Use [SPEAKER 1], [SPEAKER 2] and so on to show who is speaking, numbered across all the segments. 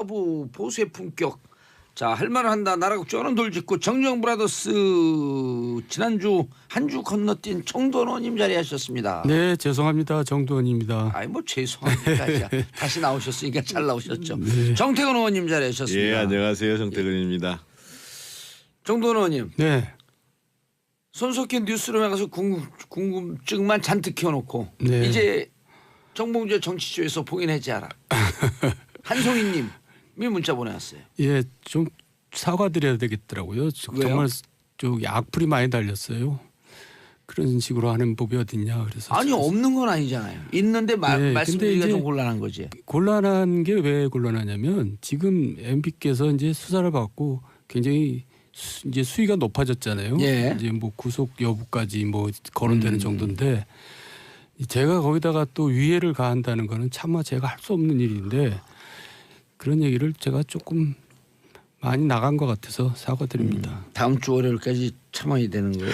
[SPEAKER 1] 서부 보수의 품격. 자, 할 말을 한다. 나라 국정원은 돌직구 정정 브라더스 지난주 한 주 건너뛴 정도원님 자리하셨습니다.
[SPEAKER 2] 네, 죄송합니다. 정도원입니다.
[SPEAKER 1] 아이 뭐 죄송합니다. 다시 나오셨으니까 잘 나오셨죠.
[SPEAKER 2] 네.
[SPEAKER 1] 정태근 의원님 자리하셨습니다.
[SPEAKER 3] 예, 안녕하세요. 정태근입니다.
[SPEAKER 1] 정도원 의원님.
[SPEAKER 2] 네.
[SPEAKER 1] 손석희 뉴스룸에 가서 궁금증만 잔뜩 키워놓고
[SPEAKER 2] 네.
[SPEAKER 1] 이제 정봉주 정치쇼에서 봉인해지하라. 한송이님이 문자 보내왔어요.
[SPEAKER 2] 예, 좀 사과드려야 되겠더라고요.
[SPEAKER 1] 왜요?
[SPEAKER 2] 정말 저기 악플이 많이 달렸어요. 그런 식으로 하는 법이 어딨냐 그래서.
[SPEAKER 1] 아니 없는 건 아니잖아요. 있는데
[SPEAKER 2] 네,
[SPEAKER 1] 말씀드리기가
[SPEAKER 2] 근데
[SPEAKER 1] 좀 곤란한 거지.
[SPEAKER 2] 곤란한 게 왜 곤란하냐면 지금 MB께서 이제 수사를 받고 굉장히 이제 수위가 높아졌잖아요.
[SPEAKER 1] 예.
[SPEAKER 2] 이제 뭐 구속 여부까지 뭐 거론되는 정도인데 제가 거기다가 또 위해를 가한다는 거는 차마 제가 할 수 없는 일인데 그런 얘기를 제가 조금 많이 나간 것 같아서 사과드립니다.
[SPEAKER 1] 다음 주 월요일까지 참아야 되는 거예요.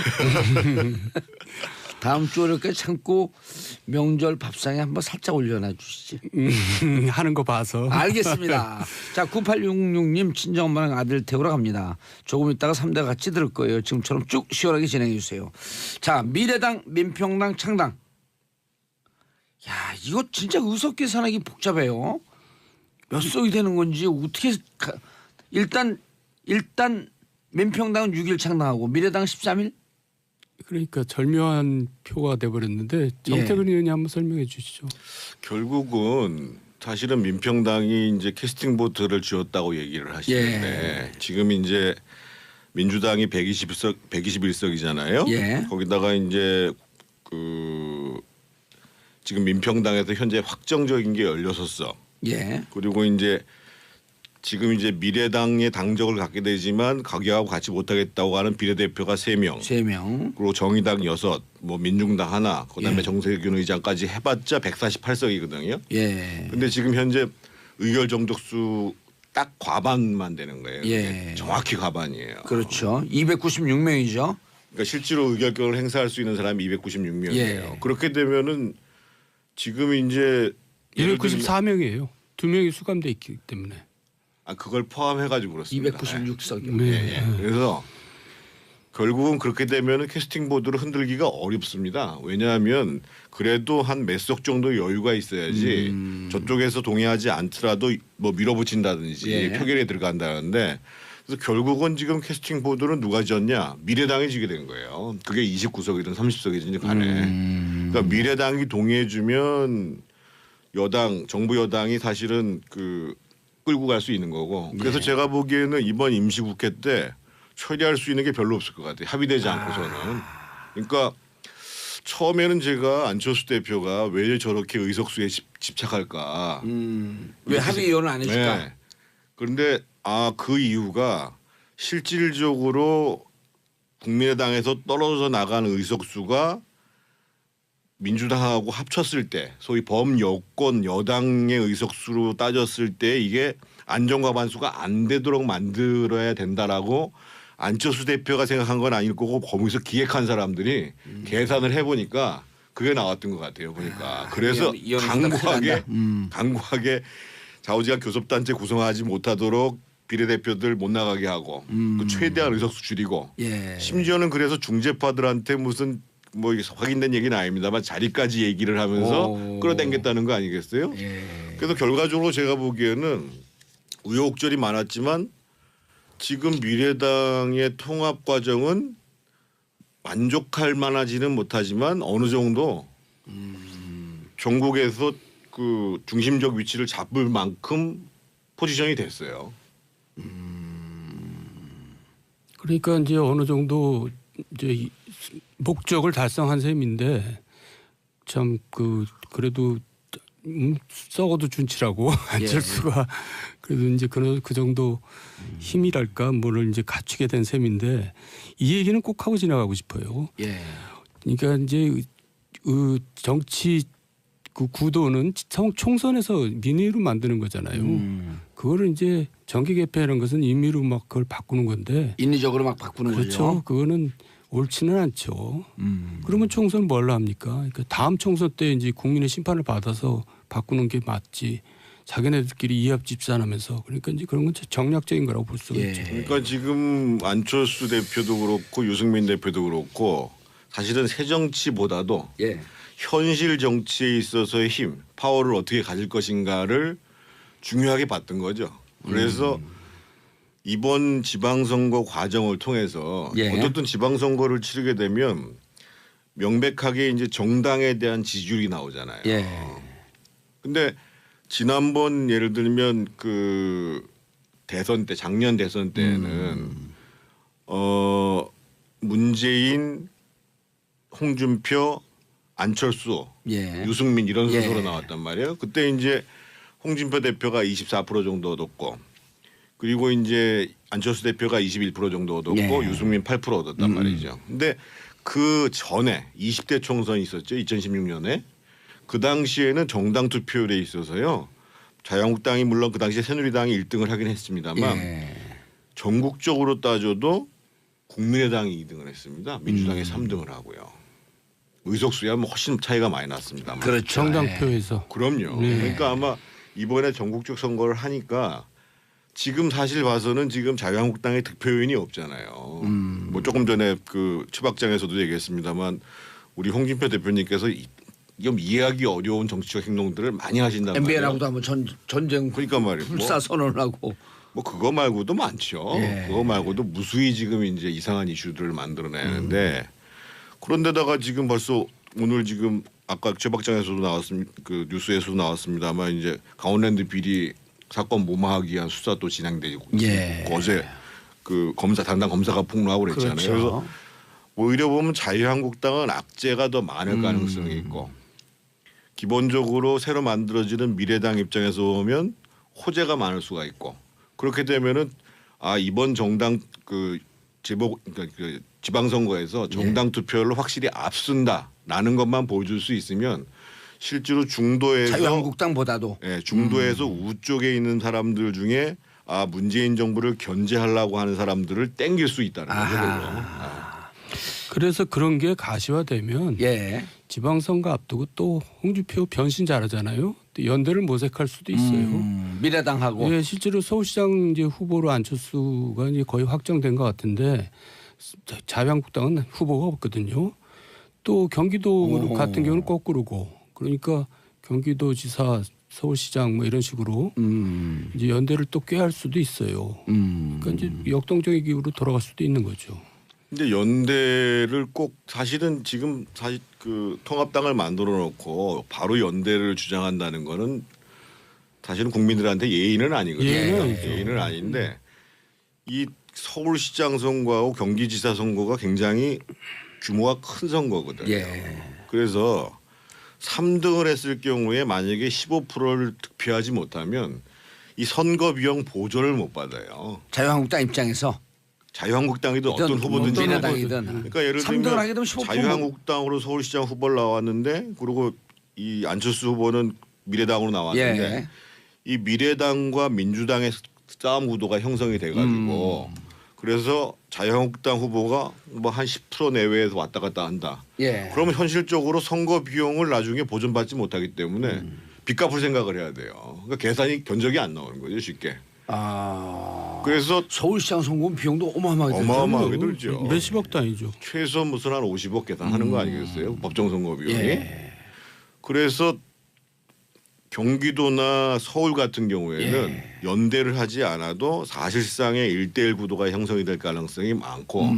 [SPEAKER 1] 다음 주 월요일까지 참고 명절 밥상에 한번 살짝 올려놔 주시지.
[SPEAKER 2] 하는 거 봐서.
[SPEAKER 1] 알겠습니다. 자, 9866님 친정엄마랑 아들 태우러 갑니다. 조금 있다가 3대 같이 들을 거예요. 지금처럼 쭉 시원하게 진행해 주세요. 자, 미래당, 민평당, 창당. 야, 이거 진짜 의석 계산하기 복잡해요. 몇 석이 되는 건지 어떻게 일단 민평당은 6일 창당하고 미래당 13일?
[SPEAKER 2] 그러니까 절묘한 표가 돼버렸는데 정태근 의원이 한번 설명해 주시죠.
[SPEAKER 3] 결국은 사실은 민평당이 이제 캐스팅 보트를 쥐었다고 얘기를 하시는데 지금 이제 민주당이 121석이잖아요.
[SPEAKER 1] 예.
[SPEAKER 3] 거기다가 이제 지금 민평당에서 현재 확정적인 게 16석.
[SPEAKER 1] 예.
[SPEAKER 3] 그리고 이제 지금 이제 미래당의 당적을 갖게 되지만 가기하고 같이 못하겠다고 하는 비례대표가 3명.
[SPEAKER 1] 3명.
[SPEAKER 3] 그리고 정의당 6, 뭐 민중당 하나, 그다음에
[SPEAKER 1] 예.
[SPEAKER 3] 정세균 의장까지 해봤자 148석이거든요.
[SPEAKER 1] 예.
[SPEAKER 3] 근데 지금 현재 의결 정족수 딱 과반만 되는 거예요.
[SPEAKER 1] 예.
[SPEAKER 3] 정확히 과반이에요.
[SPEAKER 1] 그렇죠. 296명이죠.
[SPEAKER 3] 그러니까 실제로 의결권을 행사할 수 있는 사람이 296명이에요.
[SPEAKER 1] 예.
[SPEAKER 3] 그렇게 되면은 지금 이제
[SPEAKER 2] 294명이에요. 2명이 수감돼 있기 때문에.
[SPEAKER 3] 그걸 포함해가지고 그렇습니다.
[SPEAKER 1] 296석이요.
[SPEAKER 3] 예. 그래서 결국은 그렇게 되면 캐스팅 보드를 흔들기가 어렵습니다. 왜냐하면 그래도 한 몇 석 정도 여유가 있어야지 저쪽에서 동의하지 않더라도 뭐 밀어붙인다든지
[SPEAKER 1] 예.
[SPEAKER 3] 표결에 들어간다는데 그래서 결국은 지금 캐스팅 보드는 누가 졌냐? 미래당이 지게 된 거예요. 그게 29석이든 30석이든지 간에. 그러니까 미래당이 동의해주면 여당 정부 여당이 사실은 끌고 갈 수 있는 거고. 그래서
[SPEAKER 1] 예.
[SPEAKER 3] 제가 보기에는 이번 임시국회 때 처리할 수 있는 게 별로 없을 것 같아요. 합의되지 않고서는. 그러니까 처음에는 제가 안철수 대표가 왜 저렇게 의석수에 집착할까.
[SPEAKER 1] 왜 합의위원을 안 해줄까?
[SPEAKER 3] 네. 그런데 그 이유가 실질적으로 국민의당에서 떨어져 나간 의석수가 민주당하고 합쳤을 때 소위 범여권 여당의 의석수로 따졌을 때 이게 안정과반수가 안 되도록 만들어야 된다라고 안철수 대표가 생각한 건 아닐 거고 거기서 기획한 사람들이 계산을 해보니까 그게 나왔던 것 같아요. 보니까. 그래서 강구하게 좌우지간 교섭단체 구성하지 못하도록 비례대표들 못 나가게 하고 최대한 의석수 줄이고
[SPEAKER 1] 예.
[SPEAKER 3] 심지어는 그래서 중재파들한테 무슨 뭐 확인된 얘기는 아닙니다만 자리까지 얘기를 하면서 끌어당겼다는 거 아니겠어요?
[SPEAKER 1] 예.
[SPEAKER 3] 그래서 결과적으로 제가 보기에는 우여곡절이 많았지만 지금 미래당의 통합 과정은 만족할 만하지는 못하지만 어느 정도 전국에서 중심적 위치를 잡을 만큼 포지션이 됐어요.
[SPEAKER 2] 그러니까 이제 어느 정도 이제 목적을 달성한 셈인데 참 그래도 썩어도 준치라고 안철수가 그래도 이제 그 정도 힘이랄까 뭐를 이제 갖추게 된 셈인데 이 얘기는 꼭 하고 지나가고 싶어요.
[SPEAKER 1] 예.
[SPEAKER 2] 그러니까 이제 정치 구도는 총선에서 민의로 만드는 거잖아요. 그거를 이제 정기 개폐하는 것은 임의로 막 그걸 바꾸는 건데
[SPEAKER 1] 인위적으로 막 바꾸는
[SPEAKER 2] 그렇죠.
[SPEAKER 1] 거죠.
[SPEAKER 2] 그거는 옳지는 않죠. 그러면 총선 뭘로 합니까? 그러니까 다음 총선 때 이제 국민의 심판을 받아서 바꾸는 게 맞지. 자기네들끼리 이합 집산하면서 그러니까 이제 그런 건 정략적인 거라고 볼 수가
[SPEAKER 1] 예.
[SPEAKER 2] 있죠.
[SPEAKER 3] 그러니까 지금 안철수 대표도 그렇고 유승민 대표도 그렇고 사실은 새 정치보다도
[SPEAKER 1] 예.
[SPEAKER 3] 현실 정치에 있어서의 힘, 파워를 어떻게 가질 것인가를 중요하게 봤던 거죠. 그래서 이번 지방선거 과정을 통해서
[SPEAKER 1] 예.
[SPEAKER 3] 어떻든 지방선거를 치르게 되면 명백하게 이제 정당에 대한 지지율이 나오잖아요.
[SPEAKER 1] 예.
[SPEAKER 3] 근데 지난번 예를 들면 그 대선 때 작년 대선 때는 문재인, 홍준표, 안철수,
[SPEAKER 1] 예.
[SPEAKER 3] 유승민 이런
[SPEAKER 1] 예.
[SPEAKER 3] 순서로 나왔단 말이에요. 그때 이제 홍준표 대표가 24% 정도 얻었고 그리고 이제 안철수 대표가 21% 정도 얻었고
[SPEAKER 1] 예.
[SPEAKER 3] 유승민 8% 얻었단 말이죠. 근데 그 전에 20대 총선이 있었죠. 2016년에. 그 당시에는 정당 투표율에 있어서요. 자유한국당이 물론 그 당시에 새누리당이 1등을 하긴 했습니다만
[SPEAKER 1] 예.
[SPEAKER 3] 전국적으로 따져도 국민의당이 2등을 했습니다. 민주당이 3등을 하고요. 의석수야 뭐 훨씬 차이가 많이 났습니다만.
[SPEAKER 1] 그렇죠.
[SPEAKER 2] 정당표에서
[SPEAKER 3] 그럼요.
[SPEAKER 2] 네.
[SPEAKER 3] 그러니까 아마 이번에 전국적 선거를 하니까 지금 사실 봐서는 지금 자유한국당의 득표인이 없잖아요. 뭐 조금 전에 그 추박장에서도 얘기했습니다만 우리 홍준표 대표님께서 좀 이해하기 어려운 정치적 행동들을 많이 하신단 말이에요.
[SPEAKER 1] MBN하고도 한번 전쟁
[SPEAKER 3] 그러니까 말이에요.
[SPEAKER 1] 불사 선언을 하고.
[SPEAKER 3] 뭐 그거 말고도 많죠.
[SPEAKER 1] 예.
[SPEAKER 3] 그거 말고도 무수히 지금 이제 이상한 이슈들을 만들어내는데 그런데다가 지금 벌써 오늘 지금 아까 최박장에서도 나왔습니다. 그 뉴스에서도 나왔습니다만 이제 강원랜드 비리 사건 무마하기 위한 수사 또 진행되고
[SPEAKER 1] 예.
[SPEAKER 3] 어제 그 검사 담당 검사가 폭로하고 그랬잖아요.
[SPEAKER 1] 그렇죠.
[SPEAKER 3] 그래서 오히려 보면 자유한국당은 악재가 더 많을 가능성이 있고 기본적으로 새로 만들어지는 미래당 입장에서 보면 호재가 많을 수가 있고 그렇게 되면은 아 이번 정당 그 제복 그러니까 그 지방선거에서 정당 투표를 확실히 앞선다라는 것만 보여줄 수 있으면 실제로 중도에서
[SPEAKER 1] 자유한국당보다도.
[SPEAKER 3] 예, 중도에서 우쪽에 있는 사람들 중에 아 문재인 정부를 견제하려고 하는 사람들을 땡길 수 있다는 거죠.
[SPEAKER 1] 아하.
[SPEAKER 2] 그래서 그런 게 가시화되면
[SPEAKER 1] 예.
[SPEAKER 2] 지방선거 앞두고 또 홍준표 변신 잘하잖아요. 또 연대를 모색할 수도 있어요.
[SPEAKER 1] 미래당하고.
[SPEAKER 2] 예, 실제로 서울시장 이제 후보로 안철수가 이제 거의 확정된 것 같은데 자유한국당은 후보가 없거든요. 또 경기도
[SPEAKER 1] 오.
[SPEAKER 2] 같은 경우는 거꾸로고 그러니까 경기도지사, 서울시장 뭐 이런 식으로 이제 연대를 또 꾀할 수도 있어요. 그러니까 이제 역동적인 기후로 돌아갈 수도 있는 거죠.
[SPEAKER 3] 근데 연대를 꼭 사실은 지금 사실 그 통합당을 만들어 놓고 바로 연대를 주장한다는 거는 사실은 국민들한테 예의는 아니거든요.
[SPEAKER 2] 예의는 아니죠.
[SPEAKER 3] 예의는 아닌데 이 서울시장 선거하고 경기지사 선거가 굉장히 규모가 큰 선거거든요.
[SPEAKER 1] 예.
[SPEAKER 3] 그래서 3등을 했을 경우에 만약에 15%를 득표하지 못하면 이 선거 비용 보조를 못 받아요.
[SPEAKER 1] 자유한국당 입장에서
[SPEAKER 3] 자유한국당이든 어떤 후보든지.
[SPEAKER 1] 미래당이든.
[SPEAKER 3] 그러니까 예를
[SPEAKER 1] 3등을
[SPEAKER 3] 들면
[SPEAKER 1] 하게 되면 15%.
[SPEAKER 3] 자유한국당으로 서울시장 후보를 나왔는데 그리고 이 안철수 후보는 미래당으로 나왔는데
[SPEAKER 1] 예.
[SPEAKER 3] 이 미래당과 민주당의 싸움 구도가 형성이 돼가지고 그래서 자유한국당 후보가 뭐 한 10% 내외에서 왔다 갔다 한다.
[SPEAKER 1] 예.
[SPEAKER 3] 그러면 현실적으로 선거 비용을 나중에 보전받지 못하기 때문에 빚 갚을 생각을 해야 돼요. 그러니까 계산이 견적이 안 나오는 거죠, 쉽게.
[SPEAKER 1] 아.
[SPEAKER 3] 그래서
[SPEAKER 1] 서울시장 선거는 비용도 어마어마하게 들죠.
[SPEAKER 3] 어마어마하게 들죠.
[SPEAKER 2] 몇십억 단위죠.
[SPEAKER 3] 최소 무슨 한 50억 계산하는 거 아니겠어요? 법정 선거 비용이.
[SPEAKER 1] 예.
[SPEAKER 3] 그래서 경기도나 서울 같은 경우에는
[SPEAKER 1] 예.
[SPEAKER 3] 연대를 하지 않아도 사실상의 1대1 구도가 형성이 될 가능성이 많고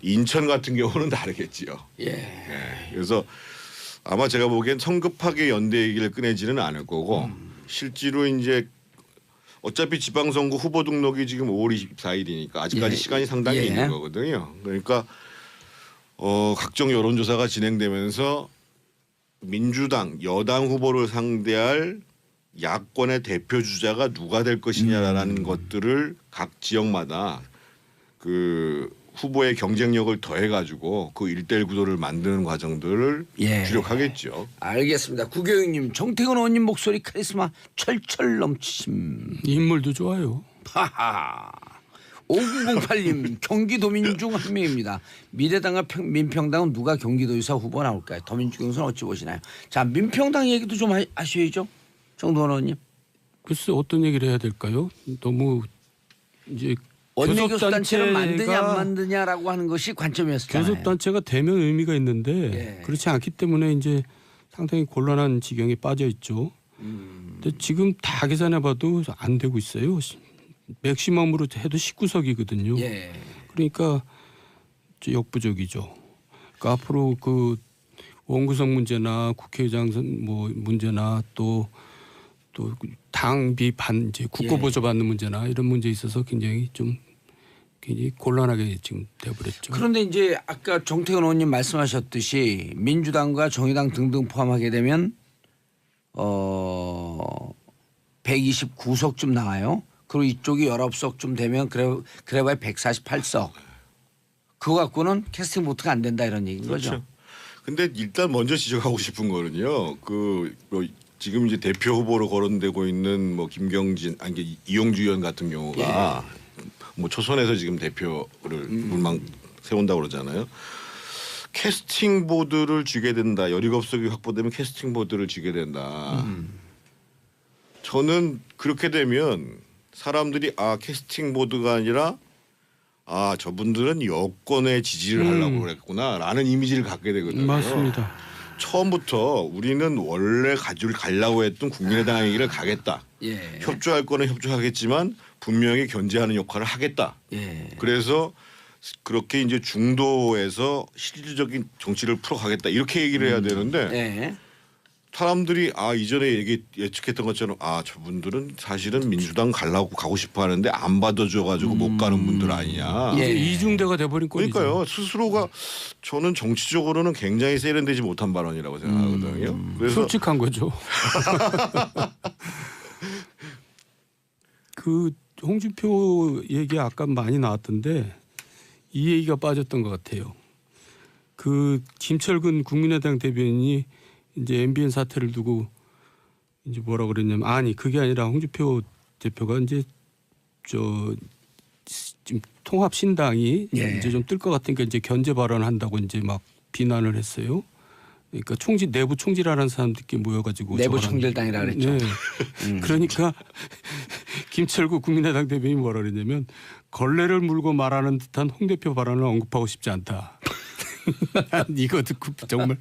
[SPEAKER 3] 인천 같은 경우는 다르겠지요.
[SPEAKER 1] 예.
[SPEAKER 3] 예. 그래서 아마 제가 보기엔 성급하게 연대 얘기를 꺼내지는 않을 거고 실제로 이제 어차피 지방선거 후보 등록이 지금 5월 24일이니까 아직까지
[SPEAKER 1] 예.
[SPEAKER 3] 시간이 상당히
[SPEAKER 1] 예.
[SPEAKER 3] 있는 거거든요. 그러니까 각종 여론조사가 진행되면서 민주당 여당 후보를 상대할 야권의 대표 주자가 누가 될 것이냐라는 것들을 각 지역마다 그 후보의 경쟁력을 더해가지고 그 1대1 구도를 만드는 과정들을
[SPEAKER 1] 예.
[SPEAKER 3] 주력하겠죠.
[SPEAKER 1] 알겠습니다. 구교육님, 정태근 의원님 목소리 카리스마 철철 넘치심.
[SPEAKER 2] 인물도 좋아요.
[SPEAKER 1] 하하. 5908님 경기도민 중 한 명입니다. 미래당과 민평당은 누가 경기도지사 후보 나올까요? 더민주 경선 어찌 보시나요? 자 민평당 얘기도 좀 하셔야죠. 정도원 의원님.
[SPEAKER 2] 글쎄 어떤 얘기를 해야 될까요? 너무 이제
[SPEAKER 1] 원내교섭단체를 만드냐 안 만드냐라고 하는 것이 관점이었잖아요.
[SPEAKER 2] 교섭단체가 되면 의미가 있는데
[SPEAKER 1] 예.
[SPEAKER 2] 그렇지 않기 때문에 이제 상당히 곤란한 지경에 빠져 있죠. 근데 지금 다 계산해봐도 안 되고 있어요. 맥시멈으로 해도 19석이거든요.
[SPEAKER 1] 예.
[SPEAKER 2] 그러니까 역부족이죠. 그러니까 앞으로 그 원구성 문제나 국회의장 뭐 문제나 또 당비 이제 국고보조 받는 문제나 이런 문제에 있어서 굉장히 곤란하게 지금 되어버렸죠.
[SPEAKER 1] 그런데 이제 아까 정태근 의원님 말씀하셨듯이 민주당과 정의당 등등 포함하게 되면 129석쯤 나와요. 그리고 이쪽이 19석쯤 되면 그래봐야 148석. 그거 갖고는 캐스팅 보트가 안 된다 이런 얘기인
[SPEAKER 3] 그렇죠.
[SPEAKER 1] 거죠.
[SPEAKER 3] 근데 일단 먼저 지적하고 싶은 거는요. 뭐 지금 이제 대표 후보로 거론되고 있는 뭐 김경진 아니 이용주 의원 같은 경우가 뭐 초선에서 지금 대표를 물망 세운다고 그러잖아요. 캐스팅 보드를 쥐게 된다. 17석이 확보되면 캐스팅 보드를 쥐게 된다. 저는 그렇게 되면 사람들이 캐스팅 보드가 아니라 저분들은 여권에 지지를 하려고 그랬구나라는 이미지를 갖게 되거든요.
[SPEAKER 2] 맞습니다.
[SPEAKER 3] 처음부터 우리는 원래 가려고 했던 국민의당의 길을 가겠다.
[SPEAKER 1] 예.
[SPEAKER 3] 협조할 거는 협조하겠지만 분명히 견제하는 역할을 하겠다.
[SPEAKER 1] 예.
[SPEAKER 3] 그래서 그렇게 이제 중도에서 실질적인 정치를 풀어가겠다 이렇게 얘기를 해야 되는데
[SPEAKER 1] 예.
[SPEAKER 3] 사람들이 이전에 예측했던 것처럼 저분들은 사실은 민주당 가고 싶어 하는데 안 받아줘가지고 못 가는 분들 아니냐.
[SPEAKER 1] 예.
[SPEAKER 2] 이중대가 돼버린 꼴이죠.
[SPEAKER 3] 그러니까요. 스스로가 저는 정치적으로는 굉장히 세련되지 못한 발언이라고 생각하거든요. 그래서
[SPEAKER 2] 솔직한 거죠. 그 홍준표 얘기 아까 많이 나왔던데 이 얘기가 빠졌던 것 같아요. 그 김철근 국민의당 대변인이 이제 MBN 사태를 두고 이제 뭐라 그랬냐면 그게 아니라 홍준표 대표가 이제 지금 통합신당이
[SPEAKER 1] 예.
[SPEAKER 2] 이제 좀 뜰 것 같으니까 이제 견제 발언한다고 이제 막 비난을 했어요. 그러니까 내부 총질하는 사람들끼리 모여가지고
[SPEAKER 1] 내부 총질당이라 그랬죠.
[SPEAKER 2] 네. 그러니까 김철구 국민의당 대변인이 뭐라 그랬냐면 걸레를 물고 말하는 듯한 홍 대표 발언을 언급하고 싶지 않다. 이거 듣고 정말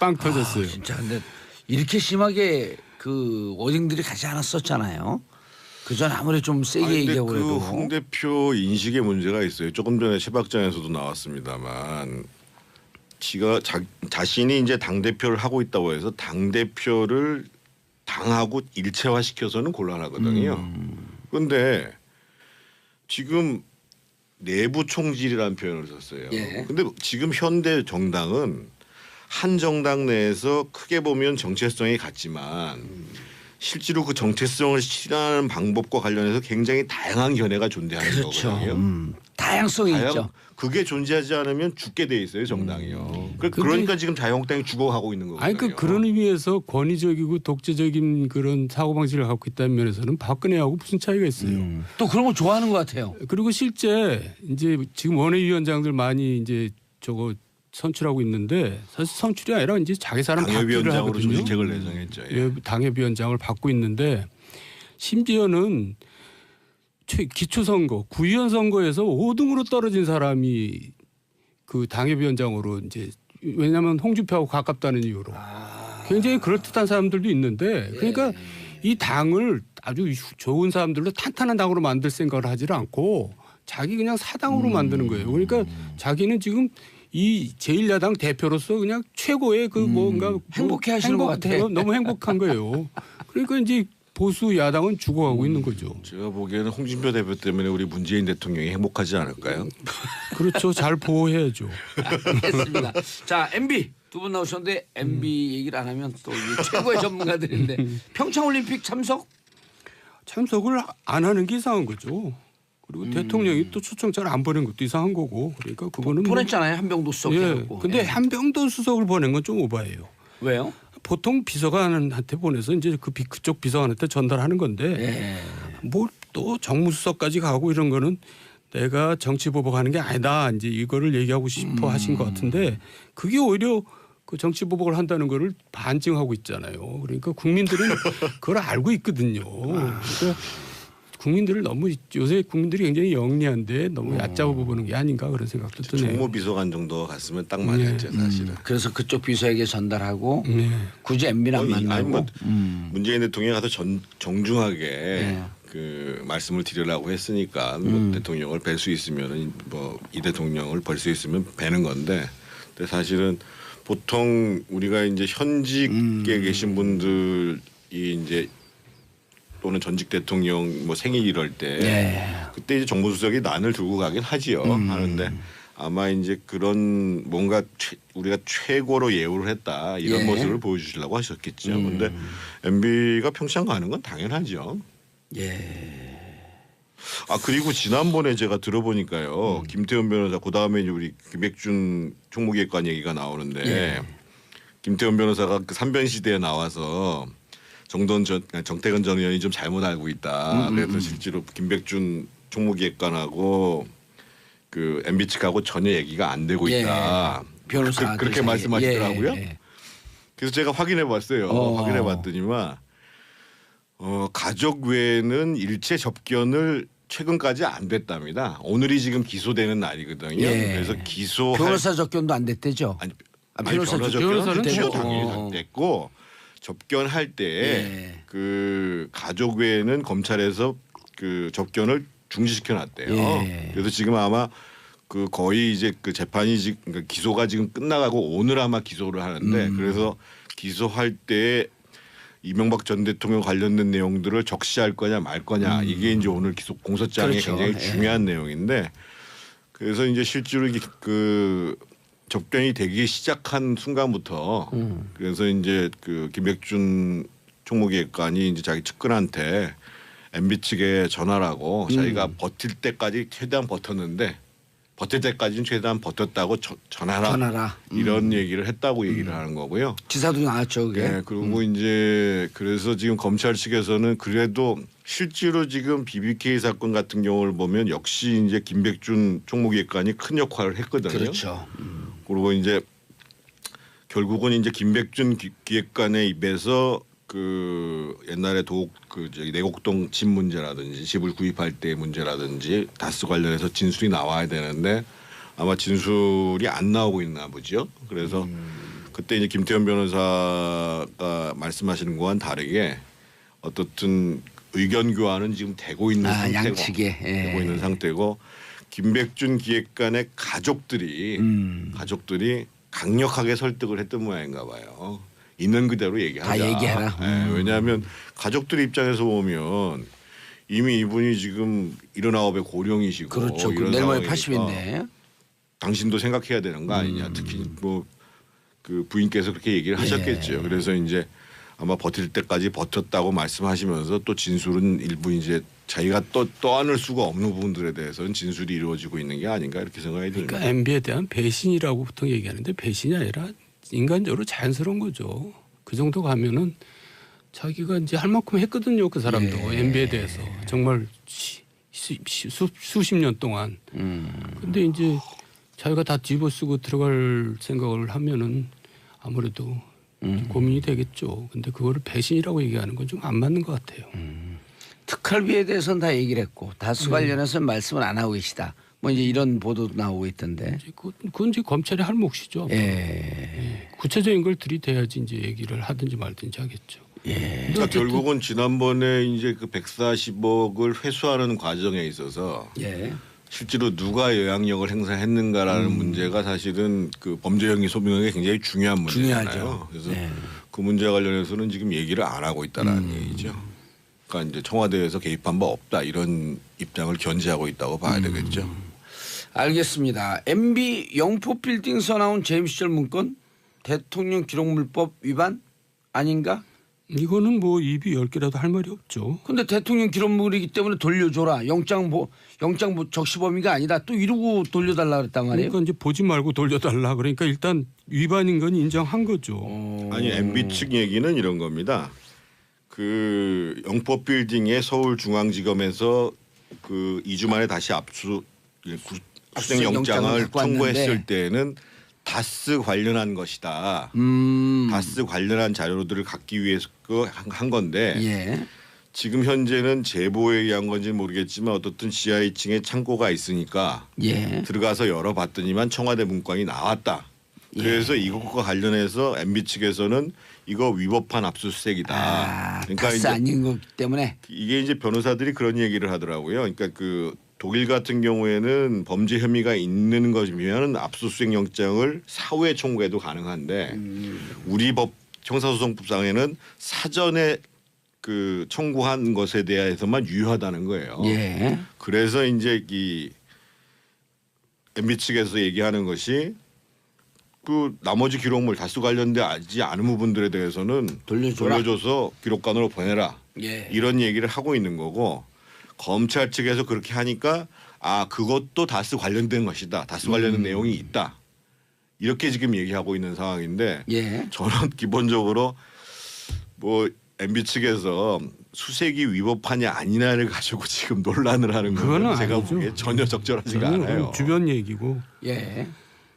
[SPEAKER 2] 빵 터졌어요.
[SPEAKER 1] 진짜 근데 이렇게 심하게 그 워딩들이 가지 않았었잖아요. 그전 아무리 좀 세게 얘기하고 그래도
[SPEAKER 3] 홍 대표 인식의 문제가 있어요. 조금 전에 최박장에서도 나왔습니다만 지가 자신이 이제 당 대표를 하고 있다고 해서 당 대표를 당하고 일체화시켜서는 곤란하거든요. 그런데 지금 내부 총질이라는 표현을 썼어요. 그런데 지금 현대 정당은 한 정당 내에서 크게 보면 정체성이 같지만 실제로 그 정체성을 실현하는 방법과 관련해서 굉장히 다양한 견해가 존재하는 거거든요.
[SPEAKER 1] 다양성이 있죠.
[SPEAKER 3] 그게 존재하지 않으면 죽게 돼 있어요 정당이요. 그러니까 지금 자유한국당이 죽어가고 있는 거거든요.
[SPEAKER 2] 그런 의미에서 권위적이고 독재적인 그런 사고방식을 갖고 있다는 면에서는 박근혜하고 무슨 차이가 있어요.
[SPEAKER 1] 또 그런 거 좋아하는 것 같아요.
[SPEAKER 2] 그리고 실제 이제 지금 원외위원장들 많이 이제 선출하고 있는데 사실 선출이 아니라 이제 자기 사람
[SPEAKER 3] 당협위원장으로 조직책을 내정했죠.
[SPEAKER 2] 예, 당협위원장을 받고 있는데 심지어는 기초선거, 구의원 선거에서 5등으로 떨어진 사람이 그 당협위원장으로 이제 왜냐하면 홍준표하고 가깝다는 이유로 굉장히 그럴듯한 사람들도 있는데 그러니까 이 당을 아주 좋은 사람들로 탄탄한 당으로 만들 생각을 하지 않고 자기 그냥 사당으로 만드는 거예요. 그러니까 자기는 지금 이 제1야당 대표로서 그냥 최고의 그 뭔가
[SPEAKER 1] 행복해 하시는 것 같아요.
[SPEAKER 2] 너무 행복한 거예요. 그러니까 이제 보수 야당은 죽어가고 있는 거죠.
[SPEAKER 3] 제가 보기에는 홍준표 대표 때문에 우리 문재인 대통령이 행복하지 않을까요?
[SPEAKER 2] 그렇죠. 잘 보호해야죠.
[SPEAKER 1] 알겠습니다. 자, MB 두 분 나오셨는데 MB 얘기를 안 하면 또 이게 최고의 전문가들인데 평창올림픽 참석을
[SPEAKER 2] 안 하는 게 이상한 거죠. 그리고 대통령이 또 초청장을 안 보낸 것도 이상한 거고 그러니까 그거는
[SPEAKER 1] 보냈잖아요. 한병도 수석.
[SPEAKER 2] 근데 한병도 수석을 보낸 건 좀 오바예요.
[SPEAKER 1] 왜요?
[SPEAKER 2] 보통 비서관한테 보내서 이제 그쪽 비서관한테 전달하는 건데 뭐 또 정무수석까지 가고 이런 거는 내가 정치 보복하는 게 아니다. 이제 이거를 얘기하고 싶어 하신 것 같은데 그게 오히려 그 정치 보복을 한다는 거를 반증하고 있잖아요. 그러니까 국민들은 그걸 알고 있거든요. 그러니까 국민들을 너무 요새 국민들이 굉장히 영리한데 너무 얕잡아 보는 게 아닌가 그런 생각도 드네요.
[SPEAKER 3] 총무비서관 정도 갔으면 딱 맞았죠 사실은.
[SPEAKER 1] 그래서 그쪽 비서에게 전달하고 굳이 MB는 안
[SPEAKER 3] 아니,
[SPEAKER 1] 만나고
[SPEAKER 3] 뭐 문재인 대통령이 가서 정중하게 그 말씀을 드리려고 했으니까 뭐 대통령을 뵐 수 있으면 뭐 이 대통령을 뵐 수 있으면 뵈는 건데 근데 사실은 보통 우리가 이제 현직에 계신 분들이 이제 또는 전직 대통령 뭐 생일 이럴 때 그때 이제 정무수석이 난을 들고 가긴 하지요. 하는데 아마 이제 그런 뭔가 우리가 최고로 예우를 했다 이런 모습을 보여주시려고 하셨겠죠. 그런데 MB가 평창 가는 건 당연하죠. 아 그리고 지난번에 제가 들어보니까요. 김태훈 변호사 그다음에 이제 우리 김백준 총무기획관 얘기가 나오는데 김태훈 변호사가 그 삼변 시대에 나와서 정태근 전 의원이 좀 잘못 알고 있다. 그래서 실제로 김백준 총무기획관하고 그 MB 측하고 전혀 얘기가 안 되고 있다.
[SPEAKER 1] 변호사
[SPEAKER 3] 그렇게 말씀하시더라고요. 그래서 제가 확인해봤어요. 확인해봤더니만 가족 외에는 일체 접견을 최근까지 안 됐답니다. 오늘이 지금 기소되는 날이거든요. 그래서 기소할
[SPEAKER 1] 변호사 접견도 안 됐대죠.
[SPEAKER 3] 아니
[SPEAKER 1] 변호사
[SPEAKER 3] 접견은
[SPEAKER 1] 되고.
[SPEAKER 3] 당연히 됐고 접견할 때 그 가족 외에는 검찰에서 그 접견을 중지시켜 놨대요. 그래서 지금 아마 그 거의 이제 그 재판이 지금 그러니까 기소가 지금 끝나가고 오늘 아마 기소를 하는데 그래서 기소할 때 이명박 전 대통령 관련된 내용들을 적시할 거냐 말 거냐 이게 이제 오늘 기소 공소장에
[SPEAKER 1] 그렇죠.
[SPEAKER 3] 굉장히 중요한 내용인데 그래서 이제 실제로 이게 그 접견이 되기 시작한 순간부터 그래서 이제 그 김백준 총무기획관이 이제 자기 측근한테 MB 측에 전화를 하고 자기가 버틸 때까지 최대한 버텼는데 버틸 때까지는 최대한 버텼다고 전하라. 이런 얘기를 했다고 얘기를 하는 거고요.
[SPEAKER 1] 기사도 나왔죠. 그게.
[SPEAKER 3] 네, 그리고 이제 그래서 지금 검찰 측에서는 그래도 실제로 지금 BBK 사건 같은 경우를 보면 역시 이제 김백준 총무기획관이 큰 역할을 했거든요.
[SPEAKER 1] 그렇죠.
[SPEAKER 3] 그리고 이제 결국은 이제 김백준 기획관의 입에서 그 옛날에 그 저기 내곡동 집 문제라든지 집을 구입할 때 문제라든지 다스 관련해서 진술이 나와야 되는데 아마 진술이 안 나오고 있나 보죠. 그래서 그때 이제 김태현 변호사가 말씀하시는 거와는 다르게 어떻든 의견 교환은 지금 되고 있는 상태고
[SPEAKER 1] 양측에
[SPEAKER 3] 되고 있는 상태고 김백준 기획관의 가족들이 강력하게 설득을 했던 모양인가 봐요. 있는 그대로 얘기하자.
[SPEAKER 1] 다 얘기하라.
[SPEAKER 3] 네, 왜냐하면 가족들 입장에서 보면 이미 이분이 지금 79의 고령이시고
[SPEAKER 1] 그렇죠.
[SPEAKER 3] 이런
[SPEAKER 1] 내일 모레
[SPEAKER 3] 상황이니까
[SPEAKER 1] 80인데.
[SPEAKER 3] 당신도 생각해야 되는 거 아니냐. 특히 뭐 그 부인께서 그렇게 얘기를 하셨겠죠. 그래서 이제 아마 버틸 때까지 버텼다고 말씀하시면서 또 진술은 일부 이제 자기가 또 떠안을 수가 없는 부분들에 대해서는 진술이 이루어지고 있는 게 아닌가 이렇게 생각이 듭니다.
[SPEAKER 2] 그러니까 MB에 대한 배신이라고 보통 얘기하는데 배신이 아니라 인간적으로 자연스러운 거죠. 그 정도 가면은 자기가 이제 할 만큼 했거든요. 그 사람도 MB에 대해서 정말 수십 년 동안. 근데 이제 자기가 다 집어쓰고 들어갈 생각을 하면은 아무래도 고민이 되겠죠. 근데 그거를 배신이라고 얘기하는 건 좀 안 맞는 것 같아요.
[SPEAKER 1] 특활비에 대해서는 다 얘기를 했고 다수 관련해서는 말씀을 안 하고 계시다. 뭐 이제 이런 보도도 나오고 있던데.
[SPEAKER 2] 그건 이제 검찰의 할 몫이죠. 구체적인 걸 들이대야지 이제 얘기를 하든지 말든지 하겠죠.
[SPEAKER 3] 그러니까 결국은 지난번에 이제 그 140억을 회수하는 과정에 있어서 실제로 누가 영향력을 행사했는가라는 문제가 사실은 그 범죄행위 소명에 굉장히 중요한 문제잖아요.
[SPEAKER 1] 중요하죠.
[SPEAKER 3] 그래서 그 문제 관련해서는 지금 얘기를 안 하고 있다라는 얘기죠. 그러니까 이제 청와대에서 개입한 바 없다 이런 입장을 견지하고 있다고 봐야 되겠죠.
[SPEAKER 1] 알겠습니다. MB 영포 빌딩에서 나온 재임 시절 문건 대통령 기록물법 위반 아닌가?
[SPEAKER 2] 이거는 뭐 입이 10개라도 할 말이 없죠.
[SPEAKER 1] 근데 대통령 기록물이기 때문에 돌려줘라. 영장 적시 범위가 아니다. 또 이러고 돌려달라 그랬단 말이에요.
[SPEAKER 2] 그러니까 이제 보지 말고 돌려달라. 그러니까 일단 위반인 건 인정한 거죠.
[SPEAKER 3] 아니 MB 측 얘기는 이런 겁니다. 그 영포 빌딩에 서울중앙지검에서 그 2주 만에 다시 압수수색 영장을 청구했을 때는 다스 관련한 것이다. 다스 관련한 자료들을 갖기 위해서 한 건데
[SPEAKER 1] 예.
[SPEAKER 3] 지금 현재는 제보에 의한 건지는 모르겠지만 어떻든 지하 2층에 창고가 있으니까
[SPEAKER 1] 예.
[SPEAKER 3] 들어가서 열어봤더니만 청와대 문건이 나왔다. 그래서 이것과 관련해서 MB 측에서는 이거 위법한 압수수색이다.
[SPEAKER 1] 아,
[SPEAKER 3] 그러니까
[SPEAKER 1] 다스
[SPEAKER 3] 이제
[SPEAKER 1] 아닌 거기 때문에.
[SPEAKER 3] 이게 이제 변호사들이 그런 얘기를 하더라고요. 그러니까 그 독일 같은 경우에는 범죄 혐의가 있는 것이면 압수수색 영장을 사후에 청구해도 가능한데 우리 법 형사소송법상에는 사전에 그 청구한 것에 대해서만 유효하다는 거예요.
[SPEAKER 1] 예.
[SPEAKER 3] 그래서 이제 이 MB 측에서 얘기하는 것이 그 나머지 기록물 다수 관련되지 않은 부분들에 대해서는 돌려줘서 기록관으로 보내라.
[SPEAKER 1] 예.
[SPEAKER 3] 이런 얘기를 하고 있는 거고 검찰 측에서 그렇게 하니까 아 그것도 다수 관련된 것이다. 다수 관련된 내용이 있다. 이렇게 지금 얘기하고 있는 상황인데
[SPEAKER 1] 예.
[SPEAKER 3] 저는 기본적으로 뭐 MB 측에서 수색이 위법하냐 아니냐를 가지고 지금 논란을 하는
[SPEAKER 2] 그거는
[SPEAKER 3] 건 제가
[SPEAKER 2] 아니죠.
[SPEAKER 3] 보기에 전혀 적절하지가
[SPEAKER 2] 그건
[SPEAKER 3] 않아요.
[SPEAKER 2] 주변 얘기고.
[SPEAKER 1] 예.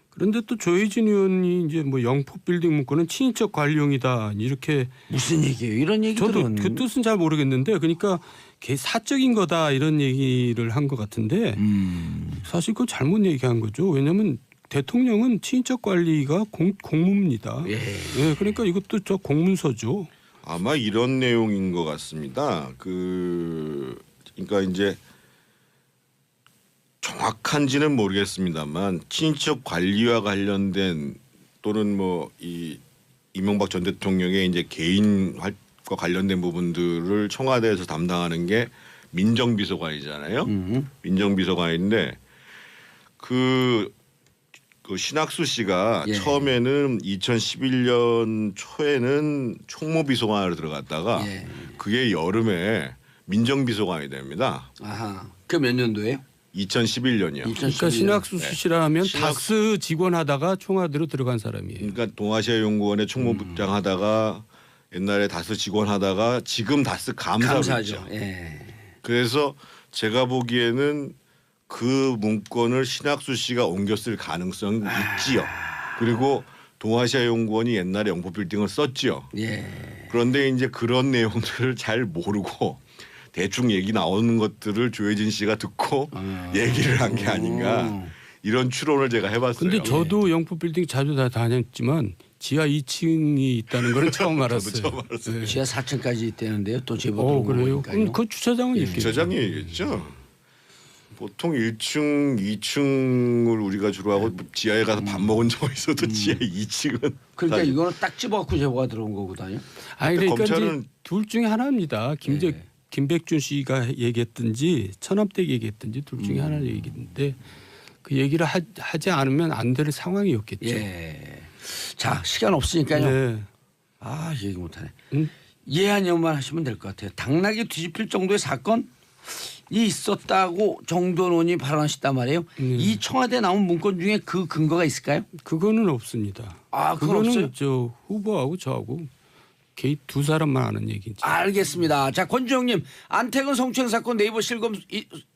[SPEAKER 2] 그런데 또 조혜진 의원이 이제 뭐 영포 빌딩 문건은 친인척 관리용이다 이렇게
[SPEAKER 1] 무슨 얘기예요? 이런
[SPEAKER 2] 저도
[SPEAKER 1] 얘기들은.
[SPEAKER 2] 그 뜻은 잘 모르겠는데 그러니까 걔 사적인 거다 이런 얘기를 한 것 같은데 사실 그거 잘못 얘기한 거죠. 왜냐하면 대통령은 친인척 관리가 공무입니다.
[SPEAKER 1] 예.
[SPEAKER 2] 예, 그러니까 이것도 저 공문서죠.
[SPEAKER 3] 아마 이런 내용인 것 같습니다. 그러니까 이제 정확한지는 모르겠습니다만 친인척 관리와 관련된 또는 뭐 이 이명박 전 대통령의 이제 개인과 관련된 부분들을 청와대에서 담당하는 게 민정비서관이잖아요. 민정비서관인데 그 신학수 씨가
[SPEAKER 1] 예.
[SPEAKER 3] 처음에는 2011년 초에는 총무비서관으로 들어갔다가
[SPEAKER 1] 예.
[SPEAKER 3] 그게 여름에 민정비서관이 됩니다.
[SPEAKER 1] 아하. 그 몇 년도예요?
[SPEAKER 3] 2011년이요.
[SPEAKER 2] 그러니까 신학수 씨라면
[SPEAKER 3] 신학-
[SPEAKER 2] 다스 직원 하다가 청와대로 들어간 사람이에요.
[SPEAKER 3] 그러니까 동아시아연구원의 총무부장 하다가 옛날에 다스 직원 하다가 지금 다스 감사로
[SPEAKER 1] 감사하죠.
[SPEAKER 3] 있죠.
[SPEAKER 1] 예.
[SPEAKER 3] 그래서 제가 보기에는 그 문건을 신학수 씨가 옮겼을 가능성이 있지요. 그리고 동아시아연구원이 옛날에 영포빌딩을 썼지요.
[SPEAKER 1] 예.
[SPEAKER 3] 그런데 이제 그런 내용들을 잘 모르고 대충 얘기 나오는 것들을 조혜진 씨가 듣고 얘기를 한 게 아닌가 이런 추론을 제가 해봤어요.
[SPEAKER 2] 근데 저도 영포 빌딩 자주 다 다녔지만 지하 2층이 있다는 걸 처음 알았어요.
[SPEAKER 3] 처음 알았어요.
[SPEAKER 2] 네.
[SPEAKER 1] 지하 4층까지 있다는데요. 또 제보
[SPEAKER 2] 그래요?
[SPEAKER 1] 들어오니까요.
[SPEAKER 2] 그럼 그 주차장은 있겠죠.
[SPEAKER 3] 주차장이 얘기했죠. 보통 1층, 2층을 우리가 주로 하고 지하에 가서 밥 먹은 적 있어도 지하 2층은
[SPEAKER 1] 그러니까 이거는 딱 집어갖고 제보가 들어온 거거든요.
[SPEAKER 2] 아니 그러니까
[SPEAKER 3] 검찰은-
[SPEAKER 2] 이제 둘 중에 하나입니다.
[SPEAKER 1] 예.
[SPEAKER 2] 김백준 씨가 얘기했든지 천암댁 얘기했든지 둘 중에 하나를 얘기했는데 그 얘기를 하지 않으면 안 될 상황이었겠죠.
[SPEAKER 1] 예. 자 시간 없으니까요.
[SPEAKER 2] 네.
[SPEAKER 1] 아 얘기 못하네.
[SPEAKER 2] 음?
[SPEAKER 1] 예한여만 하시면 될 것 같아요. 당락이 뒤집힐 정도의 사건이 있었다고 정도원이 발언하셨단 말이에요. 이 청와대 나온 문건 중에 그 근거가 있을까요?
[SPEAKER 2] 그거는 없습니다.
[SPEAKER 1] 아, 그건
[SPEAKER 2] 그거는
[SPEAKER 1] 없어요?
[SPEAKER 2] 저 후보하고 저하고 개인 두 사람만 아는 얘기지.
[SPEAKER 1] 알겠습니다. 자 권주영님 안태근 성추행 사건 네이버 실검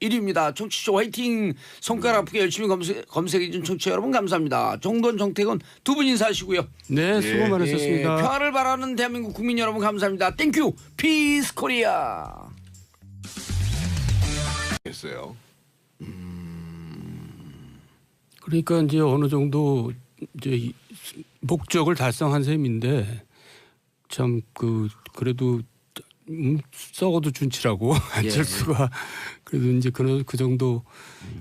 [SPEAKER 1] 1위입니다. 청취자 화이팅. 손가락 아프게 열심히 검색해준 청취자 여러분 감사합니다. 정돈 정태근 두 분 인사하시고요.
[SPEAKER 2] 네, 수고 많으셨습니다.
[SPEAKER 1] 평화를 바라는 대한민국 국민 여러분 감사합니다. 땡큐 피스 코리아.
[SPEAKER 3] 했어요.
[SPEAKER 2] 그러니까 이제 어느 정도 이제 목적을 달성한 셈인데 참 그래도 썩어도 준치라고 안철수가 그래도 이제 그 정도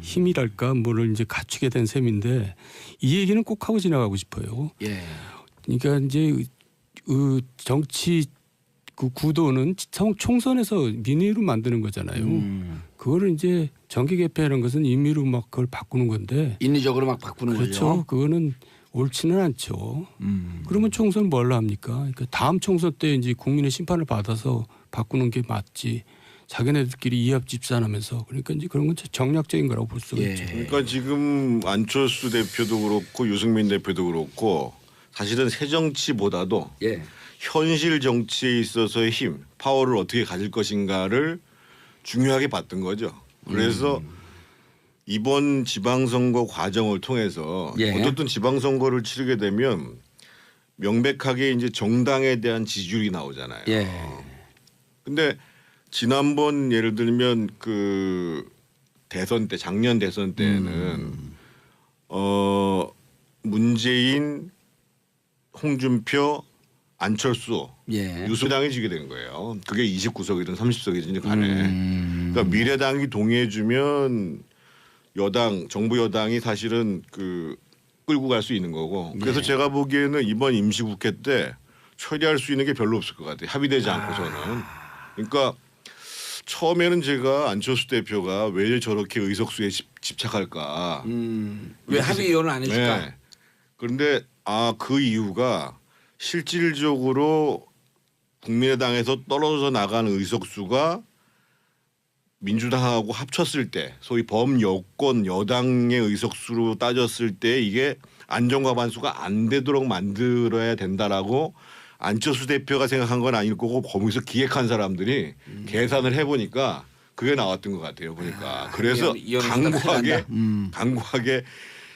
[SPEAKER 2] 힘이랄까 뭐를 이제 갖추게 된 셈인데 이 얘기는 꼭 하고 지나가고 싶어요.
[SPEAKER 1] 예.
[SPEAKER 2] 그러니까 이제 그 정치 그 구도는 총선에서 민의로 만드는 거잖아요. 그거를 이제 정기 개폐하는 것은 임의로 막 그걸 바꾸는 건데
[SPEAKER 1] 인위적으로 막 바꾸는
[SPEAKER 2] 그렇죠.
[SPEAKER 1] 거죠.
[SPEAKER 2] 그거는 옳지는 않죠. 그러면 총선 뭘로 합니까? 그러니까 다음 총선 때 이제 국민의 심판을 받아서 바꾸는 게 맞지. 자기네들끼리 이합 집산하면서 그러니까 이제 그런 건 정략적인 거라고 볼 수가
[SPEAKER 1] 예.
[SPEAKER 2] 있죠.
[SPEAKER 3] 그러니까 지금 안철수 대표도 그렇고 유승민 대표도 그렇고 사실은 새 정치보다도
[SPEAKER 1] 예.
[SPEAKER 3] 현실 정치에 있어서의 힘, 파워를 어떻게 가질 것인가를 중요하게 봤던 거죠. 그래서 이번 지방선거 과정을 통해서
[SPEAKER 1] 예.
[SPEAKER 3] 어쨌든 지방선거를 치르게 되면 명백하게 이제 정당에 대한 지지율이 나오잖아요.
[SPEAKER 1] 예.
[SPEAKER 3] 근데 지난번 예를 들면 그 대선 때 작년 대선 때는 문재인, 홍준표, 안철수,
[SPEAKER 1] 예.
[SPEAKER 3] 유수당이 지게 된 거예요. 그게 29석이든 30석이든 간에. 그러니까 미래당이 동의해주면 여당, 정부 여당이 사실은 그 끌고 갈 수 있는 거고. 그래서
[SPEAKER 1] 예.
[SPEAKER 3] 제가 보기에는 이번 임시국회 때 처리할 수 있는 게 별로 없을 것 같아요. 합의되지 않고서는. 그러니까 처음에는 제가 안철수 대표가 왜 저렇게 의석수에 집착할까.
[SPEAKER 1] 왜 합의위원을 안 해줄까?
[SPEAKER 3] 네. 그런데 그 이유가 실질적으로 국민의당에서 떨어져 나간 의석수가 민주당하고 합쳤을 때 소위 범여권 여당의 의석수로 따졌을 때 이게 안정과 반수가 안 되도록 만들어야 된다라고 안철수 대표가 생각한 건 아닐 거고 거기서 기획한 사람들이 계산을 해보니까 그게 나왔던 것 같아요. 보니까 그래서 강구하게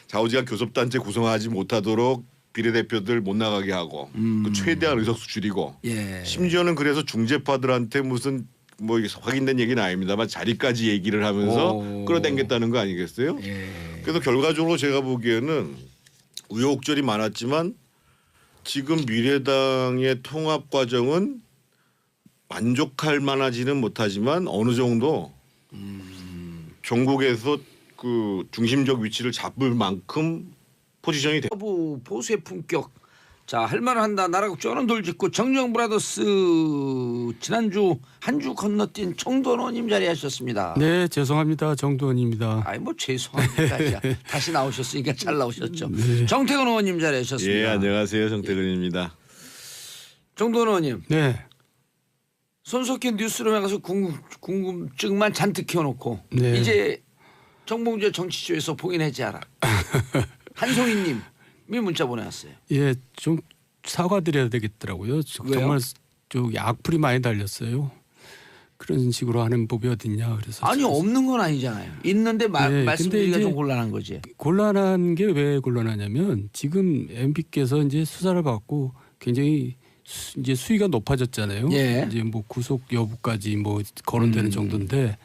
[SPEAKER 3] 좌우지간 교섭단체 구성하지 못하도록 비례대표들 못 나가게 하고 그 최대한 의석수 줄이고
[SPEAKER 1] 예.
[SPEAKER 3] 심지어는 그래서 중재파들한테 무슨 뭐 확인된 얘기는 아닙니다만 자리까지 얘기를 하면서 끌어당겼다는 거 아니겠어요?
[SPEAKER 1] 예.
[SPEAKER 3] 그래서 결과적으로 제가 보기에는 우여곡절이 많았지만 지금 미래당의 통합 과정은 만족할 만하지는 못하지만 어느 정도 전국에서 그 중심적 위치를 잡을 만큼 포지션이 돼.
[SPEAKER 1] 보수의 품격. 자, 할 말을 한다. 나라 국정은 돌직구 정정 브라더스 지난주 한 주 건너뛴 정도원님 자리하셨습니다.
[SPEAKER 2] 네, 죄송합니다. 정도원입니다.
[SPEAKER 1] 아이 뭐 죄송합니다. 다시 나오셨으니까 잘 나오셨죠.
[SPEAKER 2] 네.
[SPEAKER 1] 정태근 의원님 자리하셨습니다.
[SPEAKER 3] 예, 안녕하세요. 정태근입니다.
[SPEAKER 1] 정도원 의원님.
[SPEAKER 2] 네,
[SPEAKER 1] 손석희 뉴스룸에 가서 궁금증만 잔뜩 키워놓고
[SPEAKER 2] 네.
[SPEAKER 1] 이제 정봉재 정치쇼에서 봉인해지하라. 한송이님이 문자 보내왔어요.
[SPEAKER 2] 예, 좀 사과드려야 되겠더라고요.
[SPEAKER 1] 왜요?
[SPEAKER 2] 정말 좀 악플이 많이 달렸어요. 그런 식으로 하는 법이 어딨냐 그래서
[SPEAKER 1] 아니 없는 건 아니잖아요. 있는데
[SPEAKER 2] 네,
[SPEAKER 1] 말씀드리기가
[SPEAKER 2] 근데
[SPEAKER 1] 좀
[SPEAKER 2] 이제
[SPEAKER 1] 곤란한 거지.
[SPEAKER 2] 곤란한 게 왜 곤란하냐면 지금 MB께서 이제 수사를 받고 굉장히 이제 수위가 높아졌잖아요.
[SPEAKER 1] 예.
[SPEAKER 2] 이제 뭐 구속 여부까지 뭐 거론되는 정도인데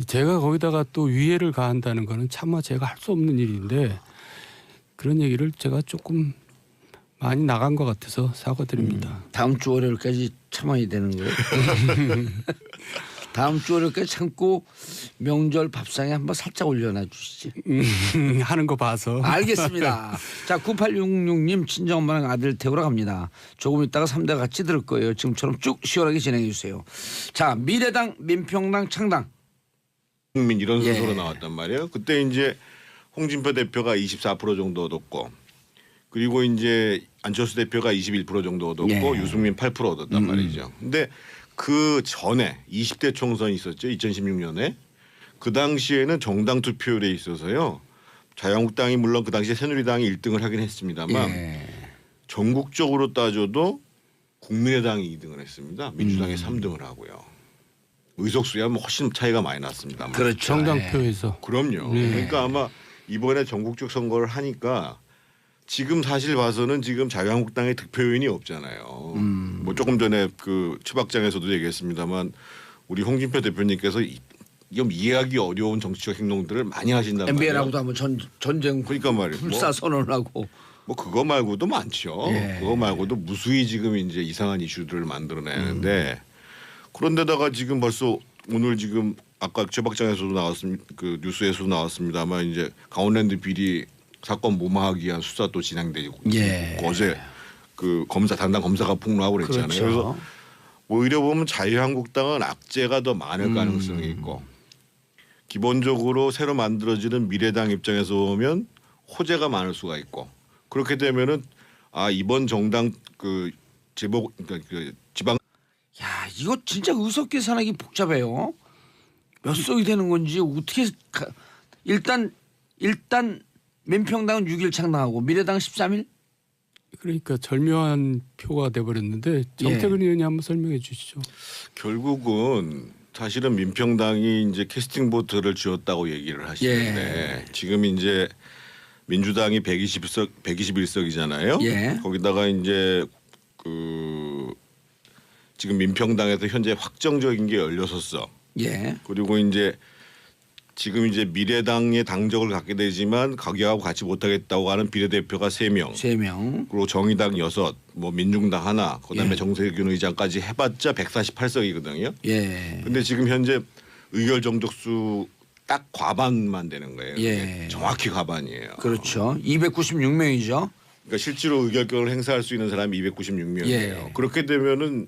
[SPEAKER 2] 제가 거기다가 또 위해를 가한다는 거는 차마 제가 할 수 없는 일인데 그런 얘기를 제가 조금 많이 나간 것 같아서 사과드립니다.
[SPEAKER 1] 다음 주 월요일까지 참아야 되는 거예요. 다음 주 월요일까지 참고 명절 밥상에 한번 살짝 올려놔 주시지.
[SPEAKER 2] 하는 거 봐서.
[SPEAKER 1] 알겠습니다. 자, 9866님 친정엄마랑 아들 태우러 갑니다. 조금 있다가 3대 같이 들을 거예요. 지금처럼 쭉 시원하게 진행해 주세요. 자, 미래당, 민평당, 창당.
[SPEAKER 3] 국민 이런
[SPEAKER 1] 예.
[SPEAKER 3] 순서로 나왔단 말이에요. 그때 이제 홍준표 대표가 24% 정도 얻었고 그리고 이제 안철수 대표가 21% 정도 얻었고
[SPEAKER 1] 예.
[SPEAKER 3] 유승민 8% 얻었단 말이죠. 근데 그 전에 20대 총선이 있었죠. 2016년에. 그 당시에는 정당 투표율에 있어서요. 자유한국당이 물론 그 당시에 새누리당이 1등을 하긴 했습니다만
[SPEAKER 1] 예.
[SPEAKER 3] 전국적으로 따져도 국민의당이 2등을 했습니다. 민주당이 3등을 하고요. 의석수야 뭐 훨씬 차이가 많이 났습니다.
[SPEAKER 1] 그렇죠.
[SPEAKER 2] 정당표에서.
[SPEAKER 3] 그럼요.
[SPEAKER 2] 네.
[SPEAKER 3] 그러니까 아마 이번에 전국적 선거를 하니까 지금 사실 봐서는 지금 자유한국당의 득표인이 없잖아요. 뭐 조금 전에 그 추박장에서도 얘기했습니다만 우리 홍준표 대표님께서 좀 이해하기 어려운 정치적 행동들을 많이 하신단 말이에요.
[SPEAKER 1] MBN하고도 한번 전쟁
[SPEAKER 3] 그러니까 말이에요.
[SPEAKER 1] 불사 선언을 하고.
[SPEAKER 3] 뭐 그거 말고도 많죠.
[SPEAKER 1] 예.
[SPEAKER 3] 그거 말고도 무수히 지금 이제 이상한 이슈들을 만들어내는데 그런데다가 지금 벌써 오늘 지금 아까 최박장에서도 나왔습니다. 그 뉴스에서도 나왔습니다만 이제 강원랜드 비리 사건 무마하기 위한 수사 또 진행되고
[SPEAKER 1] 예.
[SPEAKER 3] 어제 그 검사 담당 검사가 폭로하고 그랬잖아요.
[SPEAKER 1] 그렇죠.
[SPEAKER 3] 그래서 오히려 보면 자유한국당은 악재가 더 많을 가능성이 있고 기본적으로 새로 만들어지는 미래당 입장에서 보면 호재가 많을 수가 있고 그렇게 되면은 이번 정당 그 제복 그러니까 그 지방
[SPEAKER 1] 야, 이거 진짜 의석 계산하기 복잡해요. 몇 석이 되는 건지 어떻게 일단 민평당은 6일 창당하고 미래당은 13일?
[SPEAKER 2] 그러니까 절묘한 표가 돼버렸는데 정태근 의원이 한번 설명해 주시죠.
[SPEAKER 3] 결국은 사실은 민평당이 이제 캐스팅 보트를 쥐었다고 얘기를 하시는데 지금 이제 민주당이 121석이잖아요.
[SPEAKER 1] 예.
[SPEAKER 3] 거기다가 이제 그 지금 민평당에서 현재 확정적인 게 16석.
[SPEAKER 1] 예.
[SPEAKER 3] 그리고 이제 지금 이제 미래당의 당적을 갖게 되지만 가기하고 같이 못하겠다고 하는 비례대표가 3명.
[SPEAKER 1] 3명.
[SPEAKER 3] 그리고 정의당 6, 뭐 민중당 하나, 그다음에
[SPEAKER 1] 예.
[SPEAKER 3] 정세균 의장까지 해봤자 148석이거든요.
[SPEAKER 1] 예.
[SPEAKER 3] 근데 지금 현재 의결 정족수 딱 과반만 되는 거예요.
[SPEAKER 1] 예.
[SPEAKER 3] 정확히 과반이에요.
[SPEAKER 1] 그렇죠. 296명이죠.
[SPEAKER 3] 그러니까 실제로 의결권을 행사할 수 있는 사람이 296명이에요.
[SPEAKER 1] 예.
[SPEAKER 3] 그렇게 되면은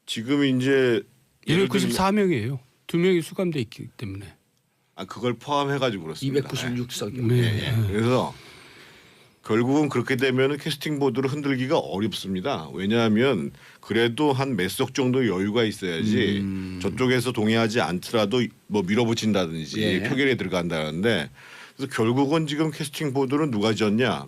[SPEAKER 3] 지금 이제
[SPEAKER 2] 294명이에요. 2명이 수감돼 있기 때문에.
[SPEAKER 3] 그걸 포함해가지고 그렇습니다.
[SPEAKER 1] 296석이요.
[SPEAKER 2] 네.
[SPEAKER 3] 그래서 결국은 그렇게 되면은 캐스팅 보드를 흔들기가 어렵습니다. 왜냐하면 그래도 한 몇 석 정도 여유가 있어야지 저쪽에서 동의하지 않더라도 뭐 밀어붙인다든지
[SPEAKER 1] 예.
[SPEAKER 3] 표결에 들어간다는데 그래서 결국은 지금 캐스팅 보드는 누가 졌냐?